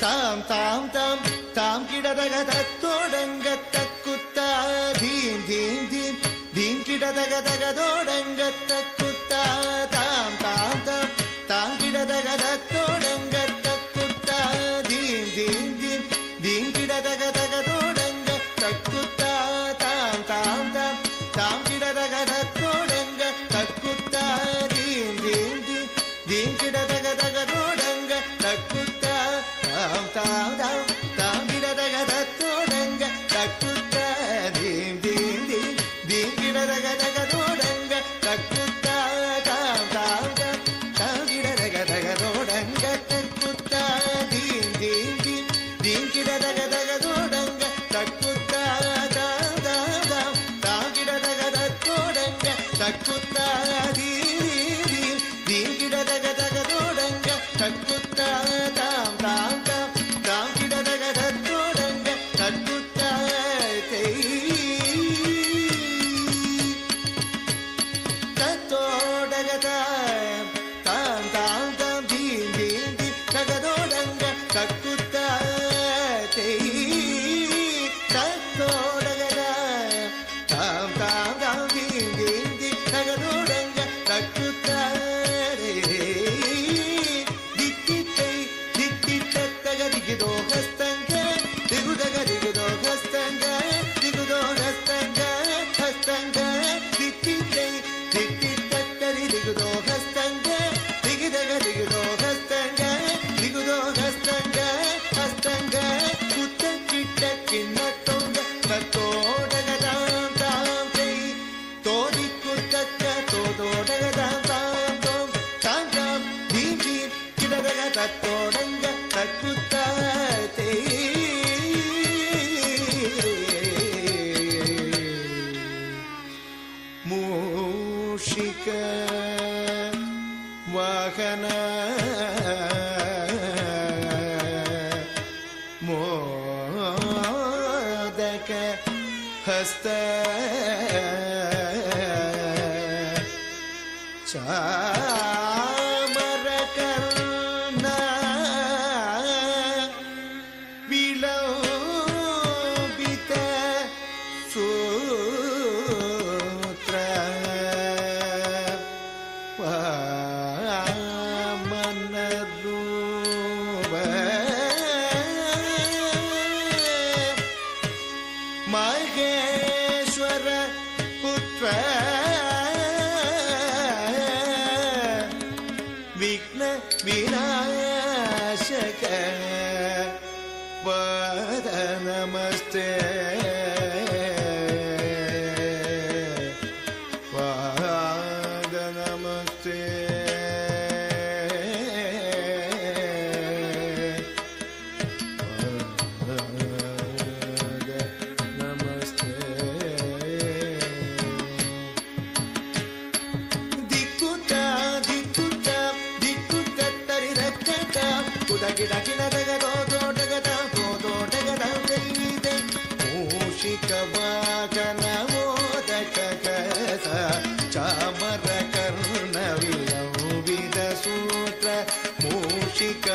தாம் தாம் தாம் தாம் கிடதக தத்தோடங்க தக்குத்தா தீம் தீம் தீம் தீம் கிடதக தகதோடங்க தக்குத்தா தாம் தாம் தாம் தாம் கிடதக தத்தோடங்க தக்குத்தா தீம் தீம் தீம் தீம் கிடதக தகதோடங்க தக்குத்தா தாம் தாம் தாம் தாம் கிடதக தத்தோடங்க தக்குத்தா தீம் தீம் தீம் தீம் கிடதக தகதோடங்க தக்குத்தா தாம் தாம் தாம் தாம் கிடதக தத்தோடங்க தக்குத்தா தீம் தீம் தீம் தீம் கிடதக தகதோடங்க தக்குத்தா தாம் தாம் தாம் தாம் கிடதக தகதோடங்க தக்குத்தா தீம் தீம் தீம் தீம் கிடதக தகதோடங்க தக்குத்தா தாம் தாம் தாம் தாம் கிடதக தத்தோடங்க தக்குத்தா தீம் தீம் தீம் கிடதக தகதோடங்க தக்குத்தா தாம் தாம் தாம் தாம் கிடதக தத்தோடங்க தக்குத்தா தத்தோடக தாம் தாம் தாம் தீம் தீம் தீம் தகதோடங்க தக்குத்தா தத்தோடக தாம் தாம் தாம் தீம் தீம் தீம் தகதோடங்க தக்குத்தா தித்தித்தை தித்தித்தக திகுதோ ஹஸ்தங்க திகுதக திகுதோ ஹஸ்தங்க திகுதோ ஹஸ்தங்க ஹஸ்தங்க தித்தித்தை தித்தித்தரி திகுதோ ஹஸ்தங்க திகுதக திகுதோ ஹஸ்தங்க திகுதோ ஹஸ்தங்க ஹஸ்தங்க குத்த கிட்ட கிண்ணத்தோங்க தத்தோடக தாம் தாம் தை தோதி குத்தக்க தோதோடக தாம் தாம் தோம் தாம் தாம் தீம் தீம் கிடதக தத்தோடங்க தக்குத்தா மூஷிக வாகன மோதக ஹஸ்த சாமர கர்ண விலோபித சூத்ர வாமன ரூப மகேஸ்வர புத்ர விக்ன விநாசக பத நமஸ்தே பத நமஸ்தே ಮೂಷಿಕ ವಾಗನ ಮೋದಕ ಚಾಮರ ಕರ್ಣ ವಿಲೋಬಿತ ಸೂತ್ರ ಮೂಷಿಕ